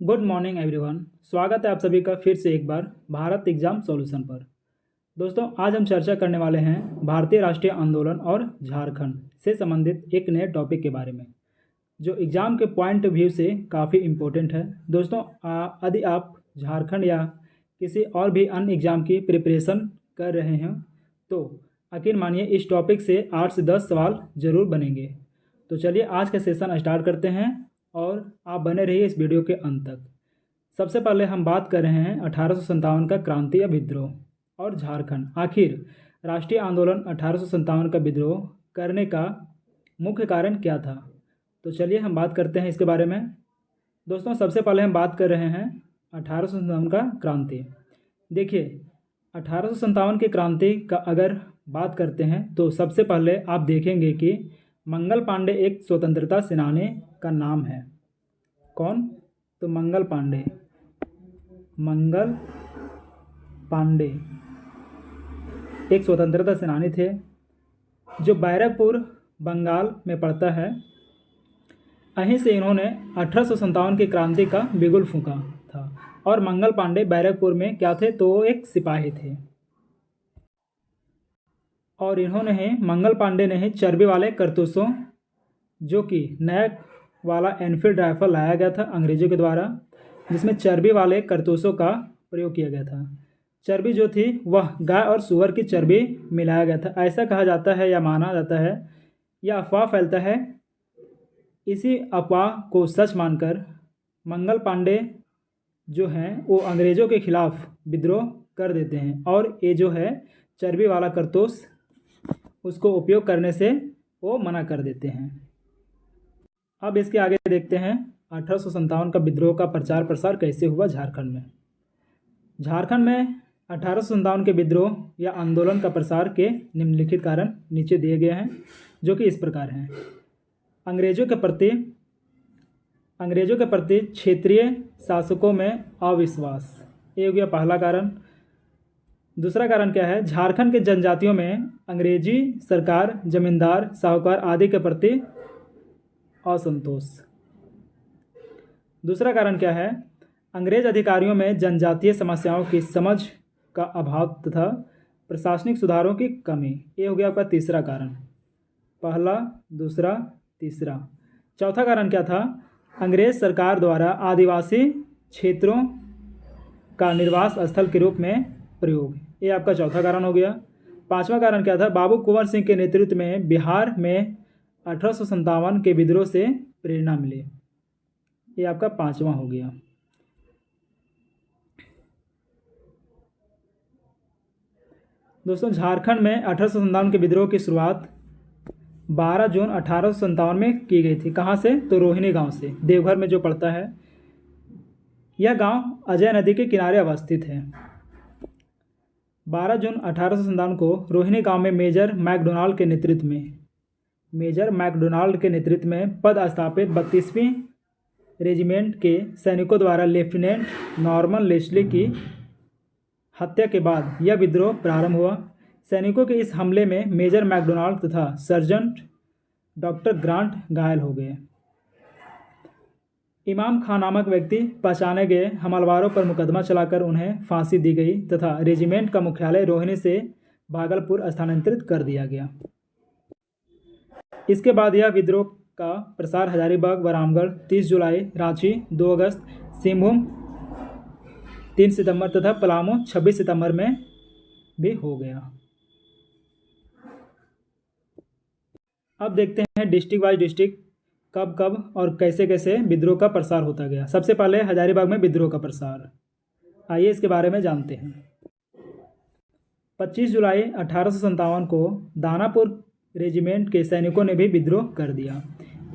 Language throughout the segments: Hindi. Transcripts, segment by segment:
Good morning everyone. स्वागत है आप सभी का फिर से एक बार भारत एग्जाम सॉल्यूशन पर। दोस्तों, आज हम चर्चा करने वाले हैं भारतीय राष्ट्रीय आंदोलन और झारखंड से संबंधित एक नए टॉपिक के बारे में, जो एग्ज़ाम के पॉइंट ऑफ व्यू से काफ़ी इम्पोर्टेंट है। दोस्तों, यदि आप झारखंड या किसी और भी अन्य एग्ज़ाम की प्रिपरेशन कर रहे हैं तो यकीन मानिए इस टॉपिक से 8 से 10 सवाल ज़रूर बनेंगे। तो चलिए आज का सेशन स्टार्ट करते हैं और आप बने रहिए इस वीडियो के अंत तक। सबसे पहले हम बात कर रहे हैं 1857 का क्रांति या विद्रोह और झारखंड। आखिर राष्ट्रीय आंदोलन 1857 का विद्रोह करने का मुख्य कारण क्या था? तो चलिए हम बात करते हैं इसके बारे में। दोस्तों, सबसे पहले हम बात कर रहे हैं 1857 का क्रांति। देखिए, 1857 की क्रांति का अगर बात करते हैं तो सबसे पहले आप देखेंगे कि मंगल पांडे एक स्वतंत्रता सेनानी का नाम है। कौन? तो मंगल पांडे एक स्वतंत्रता सेनानी थे जो बैरकपुर बंगाल में पड़ता है। यहीं से इन्होंने 1857 की क्रांति का बिगुल फूंका था। और मंगल पांडे बैरकपुर में क्या थे? तो वो एक सिपाही थे। और मंगल पांडे ने ही चर्बी वाले कारतूसों, जो कि नया वाला एनफील्ड राइफल लाया गया था अंग्रेजों के द्वारा, जिसमें चर्बी वाले कारतूसों का प्रयोग किया गया था। चर्बी जो थी वह गाय और सूअर की चर्बी मिलाया गया था, ऐसा कहा जाता है या माना जाता है, यह अफवाह फैलता है। इसी अफवाह को सच मानकर मंगल पांडे जो हैं वो अंग्रेज़ों के खिलाफ विद्रोह कर देते हैं और ये जो है चर्बी वाला कारतूस उसको उपयोग करने से वो मना कर देते हैं। अब इसके आगे देखते हैं 1857 का विद्रोह का प्रचार प्रसार कैसे हुआ झारखंड में। झारखंड में 1857 के विद्रोह या आंदोलन का प्रसार के निम्नलिखित कारण नीचे दिए गए हैं, जो कि इस प्रकार हैं। अंग्रेजों के प्रति क्षेत्रीय शासकों में अविश्वास, ये हो गया पहला कारण। दूसरा कारण क्या है? झारखंड के जनजातियों में अंग्रेजी सरकार, जमींदार, साहूकार आदि के प्रति असंतोष। दूसरा कारण क्या है? अंग्रेज अधिकारियों में जनजातीय समस्याओं की समझ का अभाव तथा प्रशासनिक सुधारों की कमी, ये हो गया आपका तीसरा कारण। पहला, दूसरा, तीसरा। चौथा कारण क्या था? अंग्रेज सरकार द्वारा आदिवासी क्षेत्रों का निर्वास स्थल के रूप में प्रयोग, ये आपका चौथा कारण हो गया। पांचवा कारण क्या था? बाबू कुंवर सिंह के नेतृत्व में बिहार में 1857 के विद्रोह से प्रेरणा मिली, ये आपका पांचवा हो गया। दोस्तों, झारखंड में 1857 के विद्रोह की शुरुआत 12 जून 1857 में की गई थी। कहाँ से? तो रोहिणी गांव से, देवघर में जो पड़ता है। यह गांव अजय नदी के किनारे अवस्थित है। 12 जून 1857 को रोहिणी गांव में मेजर मैकडोनाल्ड के नेतृत्व में पदस्थापित 32वीं रेजिमेंट के सैनिकों द्वारा लेफ्टिनेंट नॉर्मन लेस्ली की हत्या के बाद यह विद्रोह प्रारंभ हुआ। सैनिकों के इस हमले में मेजर मैकडोनाल्ड तथा सर्जेंट डॉक्टर ग्रांट घायल हो गए। इमाम खान नामक व्यक्ति पहचाने गए। हमलावरों पर मुकदमा चलाकर उन्हें फांसी दी गई तथा रेजिमेंट का मुख्यालय रोहिणी से भागलपुर स्थानांतरित कर दिया गया। इसके बाद यह विद्रोह का प्रसार हजारीबाग व रामगढ़ 30 जुलाई, रांची 2 अगस्त, सिंहभूम 3 सितंबर तथा पलामू 26 सितंबर में भी हो गया। अब देखते हैं डिस्ट्रिक्ट वाइज डिस्ट्रिक्ट कब कब और कैसे कैसे विद्रोह का प्रसार होता गया। सबसे पहले हजारीबाग में विद्रोह का प्रसार, आइए इसके बारे में जानते हैं। 25 जुलाई 1857 को दानापुर रेजिमेंट के सैनिकों ने भी विद्रोह कर दिया।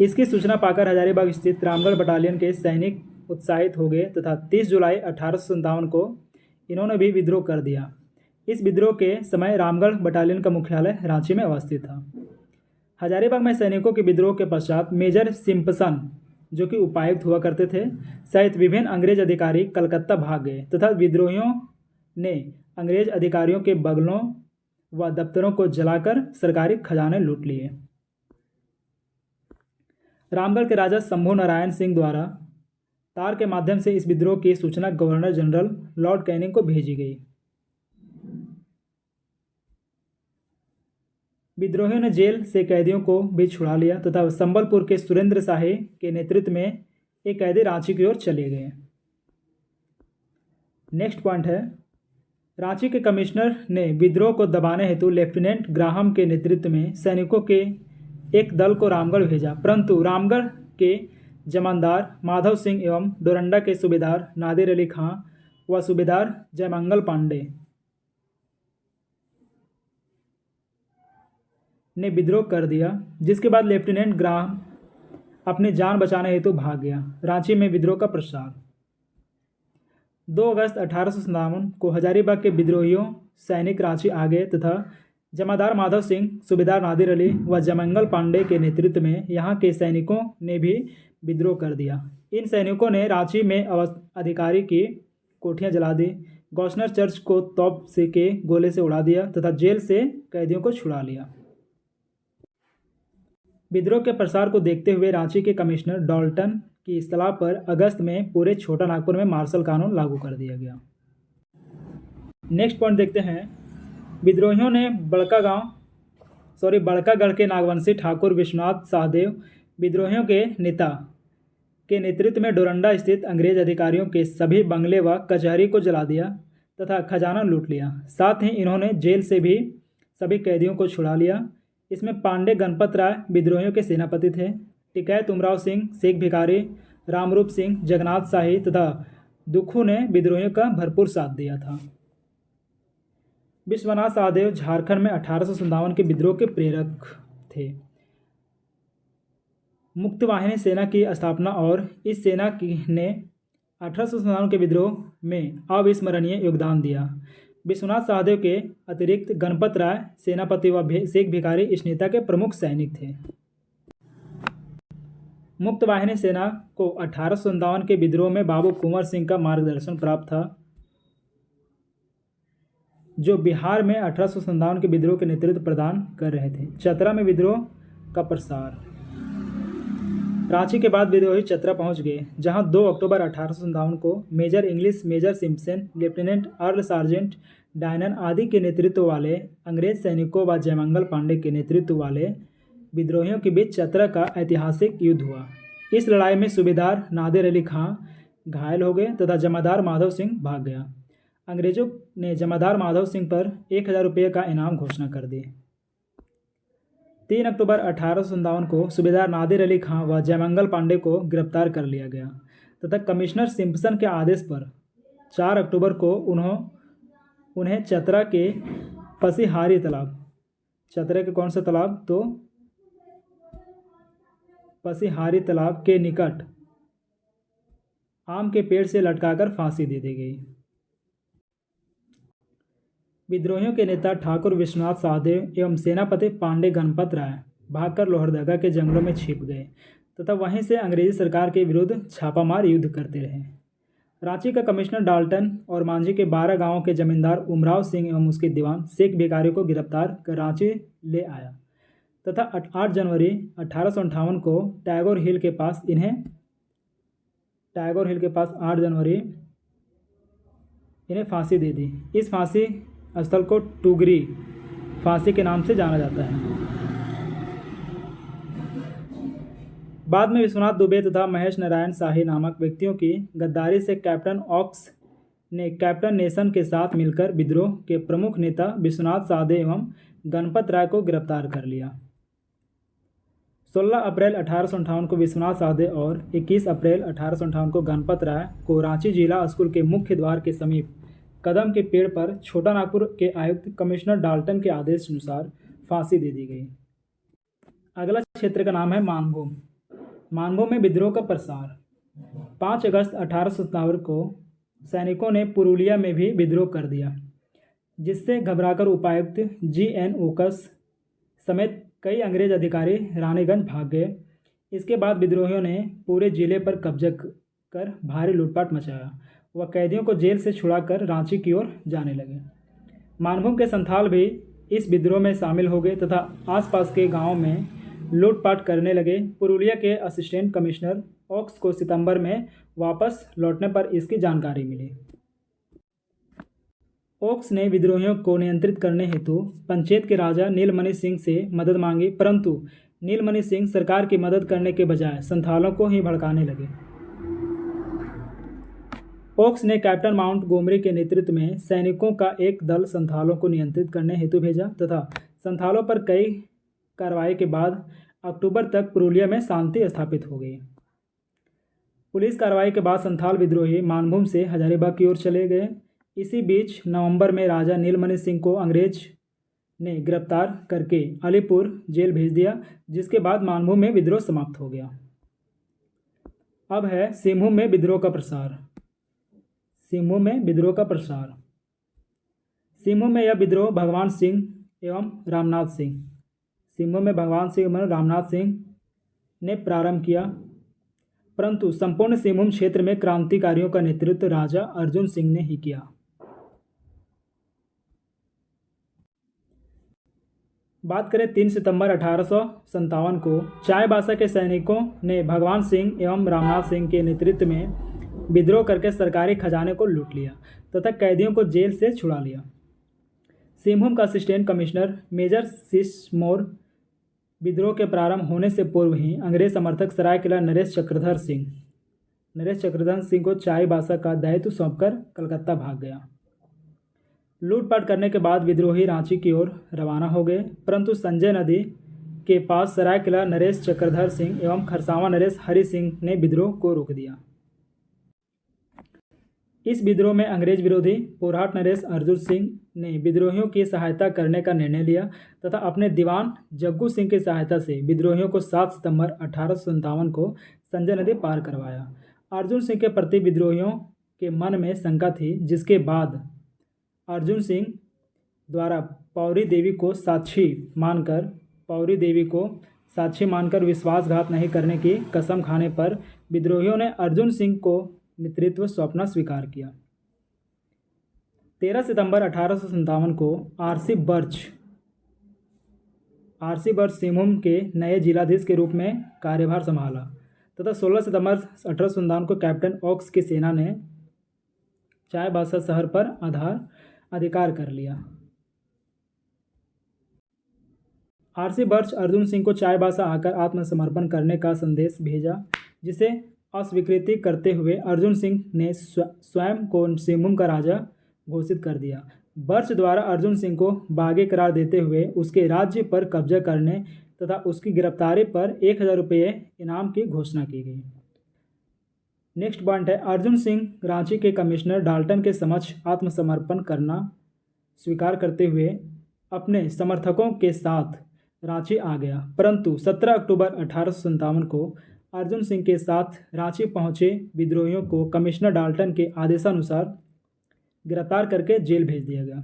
इसकी सूचना पाकर हजारीबाग स्थित रामगढ़ बटालियन के सैनिक उत्साहित हो गए तथा 30 जुलाई 1857 को इन्होंने भी विद्रोह कर दिया। इस विद्रोह के समय रामगढ़ बटालियन का मुख्यालय रांची में अवस्थित था। हजारीबाग में सैनिकों के विद्रोह के पश्चात मेजर सिम्पसन, जो कि उपायुक्त हुआ करते थे, सहित विभिन्न अंग्रेज अधिकारी कलकत्ता भाग गए तथा विद्रोहियों ने अंग्रेज अधिकारियों के बंगलों व दफ्तरों को जलाकर सरकारी खजाने लूट लिए। रामगढ़ के राजा शंभू नारायण सिंह द्वारा तार के माध्यम से इस विद्रोह की सूचना गवर्नर जनरल लॉर्ड कैनिंग को भेजी गई। विद्रोहियों ने जेल से कैदियों को भी छुड़ा लिया तथा संबलपुर के सुरेंद्र शाही के नेतृत्व में एक कैदी रांची की ओर चले गए। नेक्स्ट पॉइंट है, रांची के कमिश्नर ने विद्रोह को दबाने हेतु लेफ्टिनेंट ग्राहम के नेतृत्व में सैनिकों के एक दल को रामगढ़ भेजा, परंतु रामगढ़ के जमानदार माधव सिंह एवं डोरंडा के सूबेदार नादिर अली खां व सूबेदार जयमंगल पांडे ने विद्रोह कर दिया, जिसके बाद लेफ्टिनेंट ग्राहम अपनी जान बचाने हेतु भाग गया। रांची में विद्रोह का प्रसार। 2 अगस्त 1857 को हजारीबाग के विद्रोहियों सैनिक रांची आ गए तथा जमादार माधव सिंह, सूबेदार नादिर अली व जयमंगल पांडे के नेतृत्व में यहाँ के सैनिकों ने भी विद्रोह कर दिया। इन सैनिकों ने रांची में अधिकारी की कोठियाँ जला दी, गौसनर चर्च को तोप से के गोले से उड़ा दिया तथा जेल से कैदियों को छुड़ा लिया। विद्रोह के प्रसार को देखते हुए रांची के कमिश्नर डाल्टन की सलाह पर अगस्त में पूरे छोटा नागपुर में मार्शल कानून लागू कर दिया गया। नेक्स्ट पॉइंट देखते हैं, विद्रोहियों ने बड़कागढ़ के नागवंशी ठाकुर विश्वनाथ सहदेव विद्रोहियों के नेता के नेतृत्व में डोरंडा स्थित अंग्रेज अधिकारियों के सभी बंगले व कचहरी को जला दिया तथा खजाना लूट लिया। साथ ही इन्होंने जेल से भी सभी कैदियों को छुड़ा लिया। इसमें पांडे गणपत राय विद्रोहियों के सेनापति थे। टिकैत उमराव सिंह, शेख भिखारी, रामरूप सिंह, जगन्नाथ शाही तथा दुखू ने विद्रोहियों का भरपूर साथ दिया था। विश्वनाथ सहदेव झारखंड में 1857 के विद्रोह के प्रेरक थे। मुक्तवाहिनी सेना की स्थापना और इस सेना ने 1857 के विद्रोह में अविस्मरणीय योगदान दिया। विश्वनाथ सहदेव के अतिरिक्त गणपत राय सेनापति व शेख भिखारी इस नेता के प्रमुख सैनिक थे। मुक्तवाहिनी सेना को 1857 के विद्रोह में बाबू कुंवर सिंह का मार्गदर्शन प्राप्त था, जो बिहार में 1857 के विद्रोह के नेतृत्व प्रदान कर रहे थे। चतरा में विद्रोह का प्रसार। रांची के बाद विद्रोही चतरा पहुंच गए, जहां 2 अक्टूबर 1857 को major English, major Simpson, lieutenant Earl sergeant Dynan आदि के नेतृत्व वाले अंग्रेज सैनिकों व जयमंगल पांडे के नेतृत्व वाले विद्रोहियों के बीच चतरा का ऐतिहासिक युद्ध हुआ। इस लड़ाई में सूबेदार नादिर अली खां घायल हो गए तथा जमादार माधव सिंह भाग गया। अंग्रेजों ने जमादार माधव सिंह पर 1000 रुपये का इनाम घोषणा कर दिए। 3 अक्टूबर 1857 को सूबेदार नादिर अली खां व जयमंगल पांडे को गिरफ्तार कर लिया गया तथा कमिश्नर सिम्पसन के आदेश पर 4 अक्टूबर को उन्हें चतरा के पसीहारी तालाब, चतरा के कौन सा तालाब, तो पसीहारी तालाब के निकट आम के पेड़ से लटकाकर फांसी दे दी गई। विद्रोहियों के नेता ठाकुर विश्वनाथ सहदेव एवं सेनापति पांडे गणपत राय भागकर लोहरदगा के जंगलों में छिप गए तथा वहीं से अंग्रेजी सरकार के विरुद्ध छापामार युद्ध करते रहे। रांची का कमिश्नर डाल्टन और मांझी के 12 गांवों के जमींदार उमराव सिंह एवं उसके दीवान शेख भिखारी को गिरफ्तार कर रांची ले आया तथा 8 जनवरी 1858 को टैगोर हिल के पास 8 जनवरी इन्हें फांसी दे दी। इस फांसी स्थल को टुगरी फांसी के नाम से जाना जाता है। बाद में विश्वनाथ दुबे तथा महेश नारायण शाही नामक व्यक्तियों की गद्दारी से कैप्टन ऑक्स ने कैप्टन नेशन के साथ मिलकर विद्रोह के प्रमुख नेता विश्वनाथ सहदेव एवं गणपत राय को गिरफ्तार कर लिया। 16 अप्रैल 1858 को विश्वनाथ सहदेव और 21 अप्रैल 1858 को गणपत राय को रांची जिला स्कूल के मुख्य द्वार के समीप कदम के पेड़ पर छोटा नागपुर के आयुक्त कमिश्नर डाल्टन के आदेश अनुसार फांसी दे दी गई। अगला क्षेत्र का नाम है मानभूम। मानभूम में विद्रोह का प्रसार। 5 अगस्त 1857 को सैनिकों ने पुरुलिया में भी विद्रोह कर दिया, जिससे घबराकर उपायुक्त GN ओकस समेत कई अंग्रेज अधिकारी रानीगंज भाग गए। इसके बाद विद्रोहियों ने पूरे जिले पर कब्जा कर भारी लूटपाट मचाया व कैदियों को जेल से छुड़ाकर रांची की ओर जाने लगे। मानभूम के संथाल भी इस विद्रोह में शामिल हो गए तथा आसपास के गांवों में लूटपाट करने लगे। पुरुलिया के असिस्टेंट कमिश्नर ओक्स को सितंबर में वापस लौटने पर इसकी जानकारी मिली। ओक्स ने विद्रोहियों को नियंत्रित करने हेतु पंचेत के राजा नीलमणि सिंह से मदद मांगी, परंतु नीलमणि सिंह सरकार की मदद करने के बजाय संथालों को ही भड़काने लगे। ओक्स ने कैप्टन माउंट गोमरी के नेतृत्व में सैनिकों का एक दल संथालों को नियंत्रित करने हेतु भेजा तथा संथालों पर कई कार्रवाई के बाद अक्टूबर तक पुरुलिया में शांति स्थापित हो गई। पुलिस कार्रवाई के बाद संथाल विद्रोही मानभूम से हजारीबाग की ओर चले गए। इसी बीच नवंबर में राजा नीलमणि सिंह को अंग्रेज ने गिरफ्तार करके अलीपुर जेल भेज दिया, जिसके बाद मानभूम में विद्रोह समाप्त हो गया। अब है सिंहभूम में विद्रोह का प्रसार। सिंहभूम में विद्रोह का प्रसार। सिंहभूम में यह विद्रोह भगवान सिंह एवं रामनाथ सिंह सिंहभूम में भगवान सिंह एवं रामनाथ सिंह ने प्रारंभ किया, परंतु संपूर्ण सिंहभूम क्षेत्र में क्रांतिकारियों का नेतृत्व राजा अर्जुन सिंह ने ही किया। बात करें 3 सितंबर 1857 को चाईबासा के सैनिकों ने भगवान सिंह एवं रामनाथ सिंह के नेतृत्व में विद्रोह करके सरकारी खजाने को लूट लिया तथा कैदियों को जेल से छुड़ा लिया। सिंहभूम का असिस्टेंट कमिश्नर मेजर सिसमोर विद्रोह के प्रारंभ होने से पूर्व ही अंग्रेज समर्थक सरायकेला नरेश चक्रधर सिंह को चाईबासा का दायित्व सौंपकर कलकत्ता भाग गया। लूटपाट करने के बाद विद्रोही रांची की ओर रवाना हो गए, परंतु संजय नदी के पास सरायकेला नरेश चक्रधर सिंह एवं खरसावां नरेश हरि सिंह ने विद्रोह को रोक दिया। इस विद्रोह में अंग्रेज विरोधी पोरहाट नरेश अर्जुन सिंह ने विद्रोहियों की सहायता करने का निर्णय लिया तथा अपने दीवान जग्गू सिंह की सहायता से विद्रोहियों को 7 सितंबर 1857 को संजय नदी पार करवाया। अर्जुन सिंह के प्रति विद्रोहियों के मन में शंका थी, जिसके बाद अर्जुन सिंह द्वारा पौरी देवी को साक्षी मानकर विश्वासघात नहीं करने की कसम खाने पर विद्रोहियों ने अर्जुन सिंह को नेतृत्व सौंपना स्वीकार किया। 13 सितंबर 1857 को आरसी बर्च सिंहभूम के नए जिलाधीश के रूप में कार्यभार संभाला तथा 16 सितंबर 1857 को कैप्टन ओक्स की सेना ने चाईबासा शहर पर अधिकार कर लिया। आरसी बर्च अर्जुन सिंह को चाईबासा आकर आत्मसमर्पण करने का संदेश भेजा, जिसे अस्वीकृति करते हुए अर्जुन सिंह ने स्वयं को सिंहभूम का राजा घोषित कर दिया। बर्च द्वारा अर्जुन सिंह को बागी करार देते हुए उसके राज्य पर कब्जा करने तथा उसकी गिरफ्तारी पर 1000 रुपये इनाम की घोषणा की गई। नेक्स्ट पॉइंट है, अर्जुन सिंह रांची के कमिश्नर डाल्टन के समक्ष आत्मसमर्पण करना स्वीकार करते हुए अपने समर्थकों के साथ रांची आ गया, परंतु 17 अक्टूबर 1857 को अर्जुन सिंह के साथ रांची पहुंचे विद्रोहियों को कमिश्नर डाल्टन के आदेशानुसार गिरफ्तार करके जेल भेज दिया गया।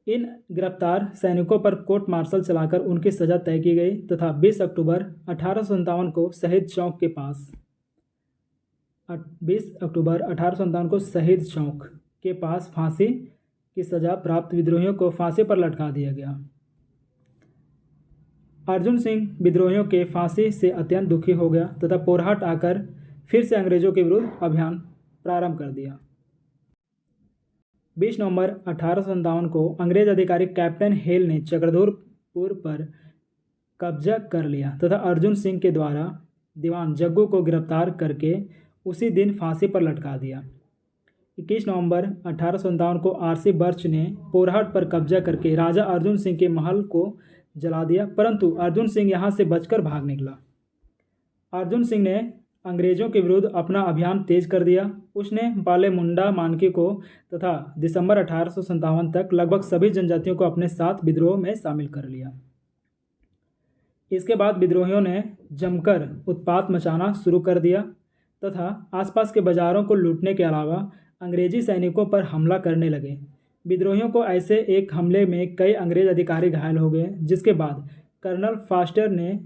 इन गिरफ्तार सैनिकों पर कोर्ट मार्शल चलाकर उनकी सजा तय की गई तथा 20 अक्टूबर 1857 को शहीद चौक के पास फांसी की सजा प्राप्त विद्रोहियों को फांसी पर लटका दिया गया। अर्जुन सिंह विद्रोहियों के फांसी से अत्यंत दुखी हो गया तथा पोरहाट आकर फिर से अंग्रेजों के विरुद्ध अभियान प्रारंभ कर दिया। 20 नवंबर 1857 को अंग्रेज अधिकारी कैप्टन हेल ने चक्रधरपुर पर कब्जा कर लिया तथा अर्जुन सिंह के द्वारा दीवान जग्गू को गिरफ्तार करके उसी दिन फांसी पर लटका दिया। 21 नवंबर 1857 को आरसी बर्च ने पोरहाट पर कब्जा करके राजा अर्जुन सिंह के महल को जला दिया, परंतु अर्जुन सिंह यहां से बचकर भाग निकला। अर्जुन सिंह ने अंग्रेजों के विरुद्ध अपना अभियान तेज कर दिया। उसने बालेमुंडा मानकी को तथा दिसंबर 1857 तक लगभग सभी जनजातियों को अपने साथ विद्रोह में शामिल कर लिया। इसके बाद विद्रोहियों ने जमकर उत्पात मचाना शुरू कर दिया तथा आसपास के बाजारों को लूटने के अलावा अंग्रेजी सैनिकों पर हमला करने लगे। विद्रोहियों को ऐसे एक हमले में कई अंग्रेज अधिकारी घायल हो गए, जिसके बाद कर्नल फास्टर ने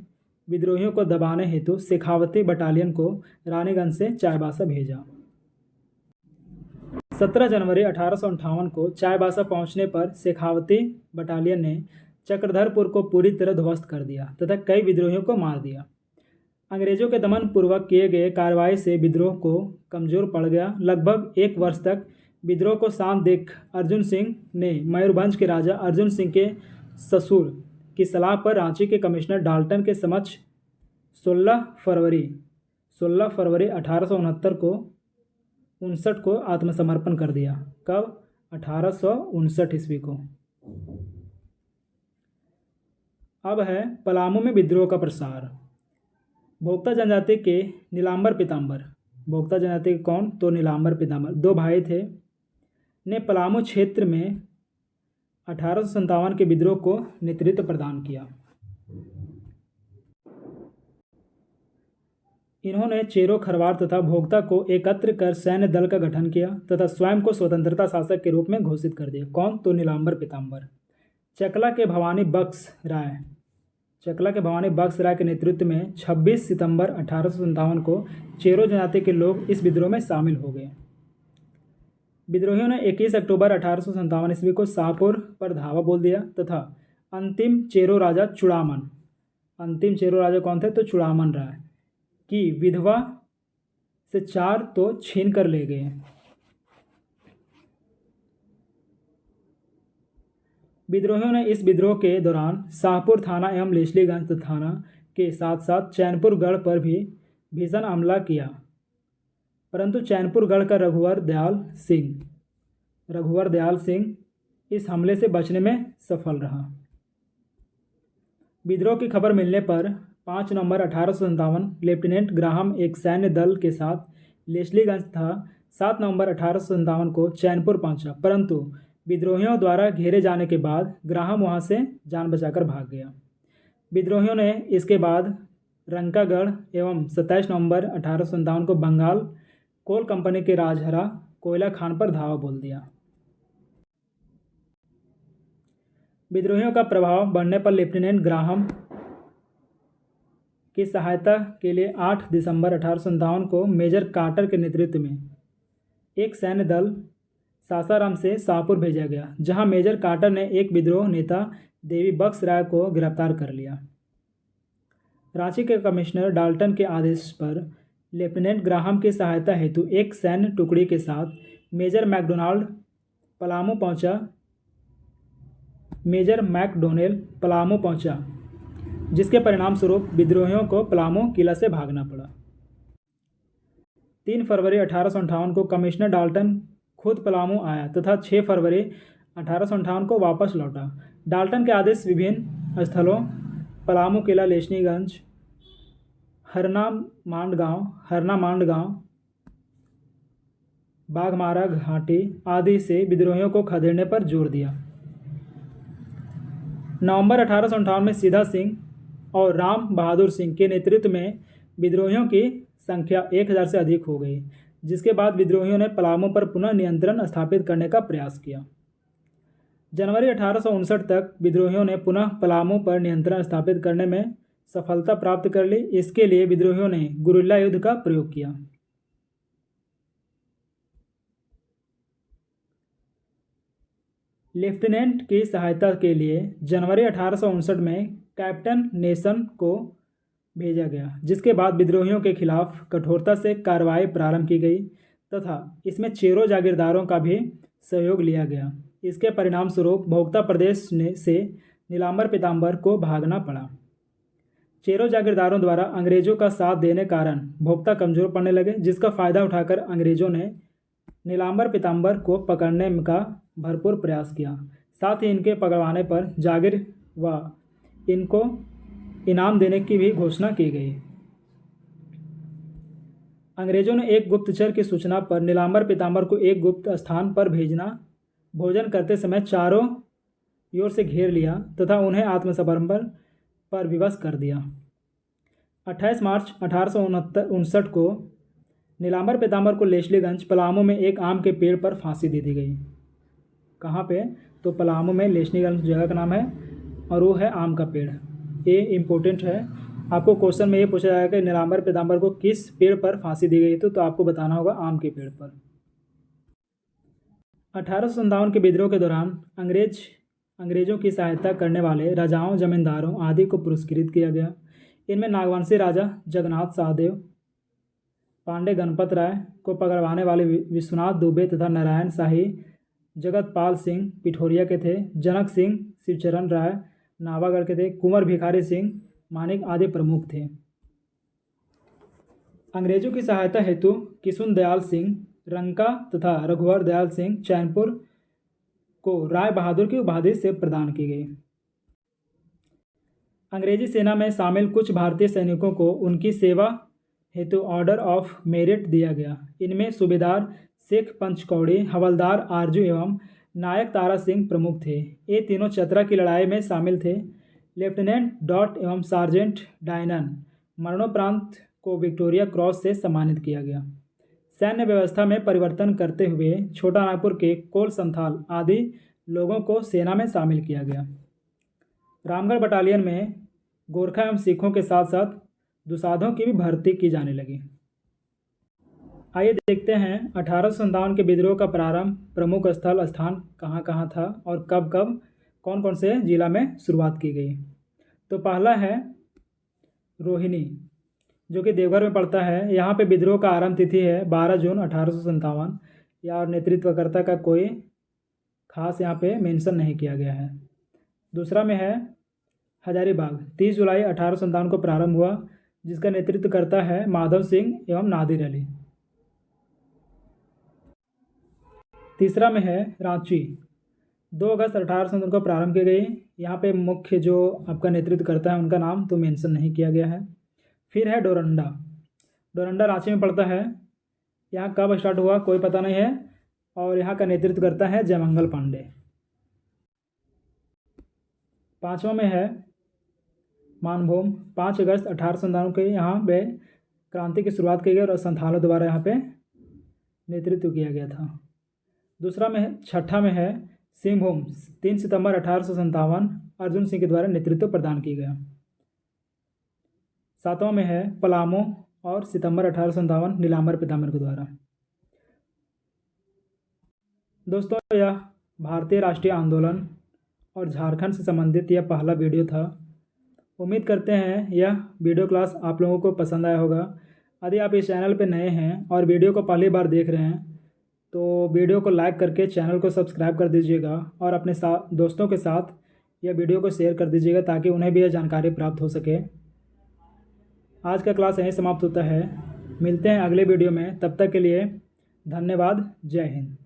विद्रोहियों को दबाने हेतु शेखावती बटालियन को रानीगंज से चाईबासा भेजा। 17 जनवरी 1858 को चाईबासा पहुंचने पर शेखावती बटालियन ने चक्रधरपुर को पूरी तरह ध्वस्त कर दिया तथा कई विद्रोहियों को मार दिया। अंग्रेजों के दमन पूर्वक किए गए कार्रवाई से विद्रोह को कमजोर पड़ गया। लगभग एक वर्ष तक विद्रोह को शांत देख अर्जुन सिंह ने मयूरभंज के राजा अर्जुन सिंह के ससुर की सलाह पर रांची के कमिश्नर डाल्टन के समक्ष 16 फरवरी 1859 को आत्मसमर्पण कर दिया। कब? 1859 ईस्वी को। अब है पलामू में विद्रोह का प्रसार। भोक्ता जनजाति के नीलांबर पीताम्बर, भोक्ता जनजाति के कौन? तो नीलांबर पीताम्बर 2 भाई थे, ने पलामू क्षेत्र में 1857 के विद्रोह को नेतृत्व प्रदान किया। इन्होंने चेरो, खरवार तथा भोक्ता को एकत्र कर सैन्य दल का गठन किया तथा स्वयं को स्वतंत्रता शासक के रूप में घोषित कर दिया। कौन? तो नीलांबर पीताम्बर। चकला के भवानी बख्श राय के नेतृत्व में 26 सितंबर 1857 को चेरो जनजाति के लोग इस विद्रोह में शामिल हो गए। विद्रोहियों ने 21 अक्टूबर 1857 ईस्वी को शाहपुर पर धावा बोल दिया तथा अंतिम चेरो राजा कौन थे? तो चूड़ामन राय की विधवा से 4 तो छीन कर ले गए। विद्रोहियों ने इस विद्रोह के दौरान शाहपुर थाना एवं लेस्लीगंज थाना के साथ साथ चैनपुर गढ़ पर भी भीषण हमला किया, परंतु चैनपुर गढ़ का रघुवर दयाल सिंह इस हमले से बचने में सफल रहा। विद्रोह की खबर मिलने पर 5 नवंबर 1857 लेफ्टिनेंट ग्राहम एक सैन्य दल के साथ लेस्लीगंज था। 7 नवंबर 1857 को चैनपुर पहुंचा, परंतु विद्रोहियों द्वारा घेरे जाने के बाद ग्राहम वहां से जान बचाकर भाग गया। विद्रोहियों ने इसके बाद रंकागढ़ एवं 27 नवंबर 1857 को बंगाल कोल कंपनी के राजहरा कोयला खान पर धावा बोल दिया। विद्रोहियों का प्रभाव बढ़ने पर लेफ्टिनेंट ग्राहम की सहायता के लिए 8 दिसंबर 1857 को मेजर कार्टर के नेतृत्व में एक सैन्य दल सासाराम से शाहपुर भेजा गया, जहां मेजर कार्टर ने एक विद्रोह नेता देवी बख्श राय को गिरफ्तार कर लिया। रांची के कमिश्नर डाल्टन के आदेश पर लेफ्टिनेंट ग्राहम की सहायता हेतु एक सैन्य टुकड़ी के साथ मेजर मैकडोनेल पलामू पहुंचा, जिसके परिणाम स्वरूप विद्रोहियों को पलामू किला से भागना पड़ा। 3 फरवरी 1858 को कमिश्नर डाल्टन खुद पलामू आया तथा 6 फरवरी 1858 को वापस लौटा। डाल्टन के आदेश विभिन्न स्थलों पलामू किला, लेस्लीगंज, हरना मांडगांव, बाघमारा घाटी आदि से विद्रोहियों को खदेड़ने पर जोर दिया। नवंबर 1858 में सीधा सिंह और राम बहादुर सिंह के नेतृत्व में विद्रोहियों की संख्या 1000 से अधिक हो गई, जिसके बाद विद्रोहियों ने पलामू पर पुनः नियंत्रण स्थापित करने का प्रयास किया। जनवरी 1859 तक विद्रोहियों ने पुनः पलामू पर नियंत्रण स्थापित करने में सफलता प्राप्त कर ली। इसके लिए विद्रोहियों ने गुरिल्ला युद्ध का प्रयोग किया। लेफ्टिनेंट की सहायता के लिए जनवरी 1859 में कैप्टन नेसन को भेजा गया, जिसके बाद विद्रोहियों के खिलाफ कठोरता से कार्रवाई प्रारंभ की गई तथा इसमें चेरो जागीरदारों का भी सहयोग लिया गया। इसके परिणाम स्वरूप भोक्ता प्रदेश से नीलांबर पीताम्बर को भागना पड़ा। चेरो जागीरदारों द्वारा अंग्रेजों का साथ देने कारण भोक्ता कमजोर पड़ने लगे, जिसका फायदा उठाकर अंग्रेजों ने नीलांबर पीताम्बर को पकड़ने का भरपूर प्रयास किया। साथ ही इनके पकड़वाने पर जागीर व इनको इनाम देने की भी घोषणा की गई। अंग्रेजों ने एक गुप्तचर की सूचना पर नीलांबर पीताम्बर को एक गुप्त स्थान पर भोजन करते समय चारों ओर से घेर लिया तथा उन्हें आत्मसमर्पण पर विवश कर दिया। 28 मार्च 1859 को नीलांबर पीताम्बर को लेस्लीगंज पलामू में एक आम के पेड़ पर फांसी दे दी गई। कहाँ पे? तो पलामू में लेस्लीगंज जगह का नाम है और वो है आम का पेड़। ये इम्पोर्टेंट है, आपको क्वेश्चन में ये पूछा जाएगा कि नीलांबर पीताम्बर को किस पेड़ पर फांसी दी गई तो आपको बताना होगा आम के पेड़ पर। 1857 के विद्रोह के दौरान अंग्रेजों की सहायता करने वाले राजाओं, जमींदारों आदि को पुरस्कृत किया गया। इनमें नागवंशी राजा जगन्नाथ सहदेव, पांडे गणपत राय को पकड़वाने वाले विश्वनाथ दुबे तथा नारायण शाही जगतपाल सिंह पिठोरिया के थे, जनक सिंह शिवचरण राय नावागढ़ के थे, कुंवर भिखारी सिंह मानिक आदि प्रमुख थे। अंग्रेजों की सहायता हेतु किशुन दयाल सिंह रंका तथा रघुवर दयाल सिंह चैनपुर को राय बहादुर की उपाधि से प्रदान की गई। अंग्रेजी सेना में शामिल कुछ भारतीय सैनिकों को उनकी सेवा हेतु ऑर्डर ऑफ मेरिट दिया गया। इनमें सूबेदार शेख पंचकौड़ी, हवलदार आरजू एवं नायक तारा सिंह प्रमुख थे। ये तीनों चतरा की लड़ाई में शामिल थे। लेफ्टिनेंट डॉट एवं सार्जेंट डायनन मरणोपरांत को विक्टोरिया क्रॉस से सम्मानित किया गया। सैन्य व्यवस्था में परिवर्तन करते हुए छोटा नागपुर के कोल संथाल आदि लोगों को सेना में शामिल किया गया। रामगढ़ बटालियन में गोरखा एवं सिखों के साथ साथ दुसाधों की भी भर्ती की जाने लगी। आइए देखते हैं 1857 के विद्रोह का प्रारंभ, प्रमुख स्थल स्थान कहाँ कहाँ था और कब कब कौन कौन से जिला में शुरुआत की गई। तो पहला है रोहिणी, जो कि देवघर में पड़ता है। यहाँ पे विद्रोह का आरंभ तिथि है 12 जून 1857। या और नेतृत्वकर्ता का कोई खास यहाँ पे मेंशन नहीं किया गया है। दूसरा में है हजारीबाग, 30 जुलाई 1857 को प्रारंभ हुआ, जिसका नेतृत्व करता है माधव सिंह एवं नादिर अली। तीसरा में है रांची, 2 अगस्त 1857 को प्रारंभ की गई। यहाँ पे मुख्य जो आपका नेतृत्व करता है उनका नाम तो मेंशन नहीं किया गया है। फिर है डोरंडा, डोरंडा रांची में पड़ता है। यहाँ कब स्टार्ट हुआ कोई पता नहीं है और यहाँ का नेतृत्व करता है जयमंगल पांडे। पाँचवा में है मानभूम, 5 अगस्त 1857 के यहाँ पे क्रांति की शुरुआत की गई और संथालों द्वारा यहाँ पे नेतृत्व किया गया था। दूसरा में छठा में है सिंहभूम, 3 सितंबर 1857 अर्जुन सिंह के द्वारा नेतृत्व प्रदान किया गया। सातवां में है पलामू और सितंबर 1857 नीलांबर पीताम्बर के द्वारा। दोस्तों, यह भारतीय राष्ट्रीय आंदोलन और झारखंड से संबंधित यह पहला वीडियो था। उम्मीद करते हैं यह वीडियो क्लास आप लोगों को पसंद आया होगा। यदि आप इस चैनल पर नए हैं और वीडियो को पहली बार देख रहे हैं तो वीडियो को लाइक करके चैनल को सब्सक्राइब कर दीजिएगा और अपने दोस्तों के साथ यह वीडियो को शेयर कर दीजिएगा ताकि उन्हें भी यह जानकारी प्राप्त हो सके। आज का क्लास यहीं समाप्त होता है। मिलते हैं अगले वीडियो में, तब तक के लिए धन्यवाद। जय हिंद।